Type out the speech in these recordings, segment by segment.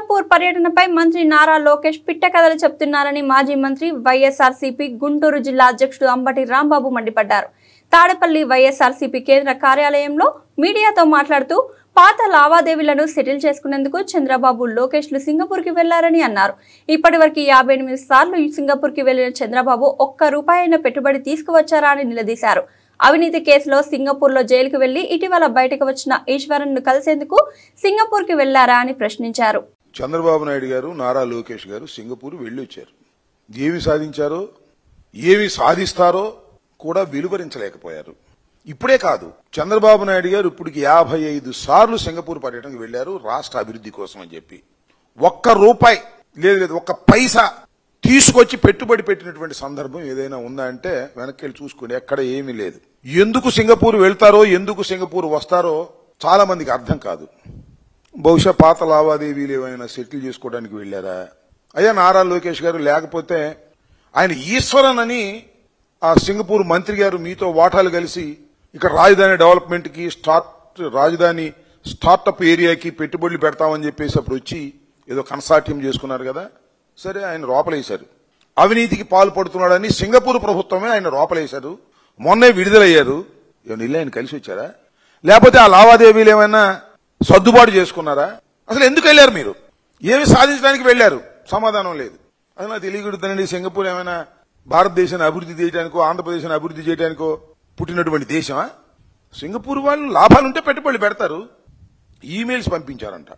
Singapore పర్యటనపై మంత్రి నారా లోకేష్ పిట్టకథలు చెప్తున్నారని మాజీ మంత్రి వైఎస్ఆర్సీపీ గుంటూరు జిల్లా అధ్యక్షుడు అంబటి రాంబాబు మండిపడ్డారు. తాడేపల్లి వైఎస్ఆర్సీపీ కేంద్ర కార్యాలయంలో మీడియాతో మాట్లాడుతూ పాత లావాదేవీలను సెటిల్ చేసుకునేందుకు చంద్రబాబు లోకేష్లు సింగపూర్కి వెళ్లారని అన్నారు. ఇప్పటివరకు 58 సార్లు సింగపూర్కి వెళ్లిన చంద్రబాబు ఒక్క రూపాయైన పెట్టుబడి తీసుకువచ్చారా అని నిలదీశారు. అవినీతి కేసులో సింగపూర్లో జైలుకు వెళ్లి ఇటీవల బయటకు వచ్చిన ఈశ్వరన్ను కలిసేందుకు సింగపూర్కి వెళ్లారా అని ప్రశ్నించారు. చంద్రబాబు నాయుడు గారు, నారా లోకేష్ గారు సింగపూర్ వెళ్లి వచ్చారు. ఏమి సాధించారో, ఏమి సాధిస్తారో కూడా వెలువరించలేకపోయారు. ఇప్పుడే కాదు, చంద్రబాబు నాయుడు గారు ఇప్పటికి 55 సార్లు సింగపూర్ పర్యటనకు వెళ్లారు రాష్ట్ర అభివృద్ధి కోసం అని చెప్పి. ఒక్క రూపాయి లేదు ఒక్క పైసా తీసుకొచ్చి పెట్టుబడి పెట్టినటువంటి సందర్భం ఏదైనా ఉందా అంటే వెనక్కి వెళ్ళి చూసుకుని ఎక్కడ ఏమీ లేదు. ఎందుకు సింగపూర్ వెళ్తారో, ఎందుకు సింగపూర్ వస్తారో చాలా మందికి అర్థం కాదు. బహుశా పాత లావాదేవీలు ఏమైనా సెటిల్ చేసుకోవడానికి వెళ్లారా? అయ్యా నారా లోకేష్ గారు, లేకపోతే ఆయన ఈశ్వరన్ అని ఆ సింగపూర్ మంత్రి గారు మీతో వాటాలు కలిసి ఇక్కడ రాజధాని డెవలప్మెంట్ కి రాజధాని స్టార్టప్ ఏరియాకి పెట్టుబడులు పెడతామని చెప్పేసి అప్పుడు వచ్చి ఏదో కన్సార్టియం చేసుకున్నారు కదా. సరే, ఆయన లోపలేశారు. అవినీతికి పాల్పడుతున్నాడని సింగపూర్ ప్రభుత్వమే ఆయన లోపలేశారు. మొన్నే విడుదలయ్యారు. ఏమైనా ఇల్లు ఆయన కలిసి వచ్చారా? లేకపోతే ఆ లావాదేవీలు ఏమైనా సర్దుబాటు చేసుకున్నారా? అసలు ఎందుకు వెళ్లారు మీరు? ఏమి సాధించడానికి వెళ్లారు? సమాధానం లేదు. అది నాకు తెలియకూడదండి. సింగపూర్ ఏమైనా భారతదేశాన్ని అభివృద్ధి చేయడానికో, ఆంధ్రప్రదేశ్ని అభివృద్ధి చేయడానికో పుట్టినటువంటి దేశమా? సింగపూర్ వాళ్ళు లాభాలుంటే పెట్టుబడులు పెడతారు. ఈమెయిల్స్ పంపించారంట,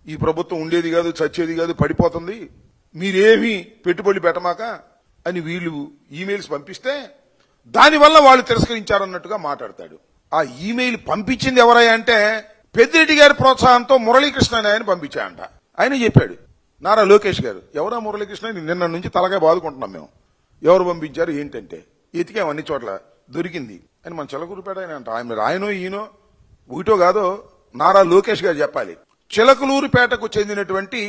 ఈ ప్రభుత్వం ఉండేది కాదు, చచ్చేది కాదు, పడిపోతుంది, మీరేమీ పెట్టుబడులు పెట్టమాక అని వీళ్ళు ఈమెయిల్స్ పంపిస్తే దానివల్ల వాళ్ళు తిరస్కరించారన్నట్టుగా మాట్లాడతాడు. ఆ ఈమెయిల్ పంపించింది ఎవరయ్యా అంటే పెద్దిరెడ్డి గారి ప్రోత్సాహంతో మురళీకృష్ణ ఆయన పంపించాయంట. ఆయన చెప్పాడు, నారా లోకేష్ గారు, ఎవరా మురళీకృష్ణ, నిన్న నుంచి తలగా బాదుకుంటున్నాం మేము, ఎవరు పంపించారు ఏంటంటే ఎతికాం అన్ని చోట్ల, దొరికింది అని మన చిలకలూరుపేట ఆయన అంట. ఆయనో ఈయనో ఒకటో కాదో నారా లోకేష్ గారు చెప్పాలి. చిలకలూరుపేటకు చెందినటువంటి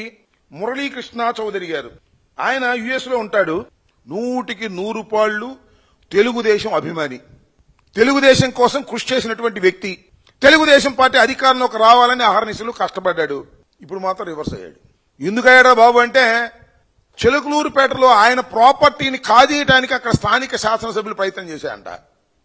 మురళీకృష్ణ చౌదరి గారు, ఆయన యుఎస్ లో ఉంటాడు. 100కి 100 పాళ్లు తెలుగుదేశం అభిమాని, తెలుగుదేశం కోసం కృషి చేసినటువంటి వ్యక్తి, తెలుగుదేశం పార్టీ అధికారంలోకి రావాలని అహర్నిశలు కష్టపడ్డాడు. ఇప్పుడు మాత్రం రివర్స్ అయ్యాడు. ఎందుకయ్యాడా బాబు అంటే చిలకలూరుపేటలో ఆయన ప్రాపర్టీని కాజేయడానికి అక్కడ స్థానిక శాసనసభ్యులు ప్రయత్నం చేశాయంట.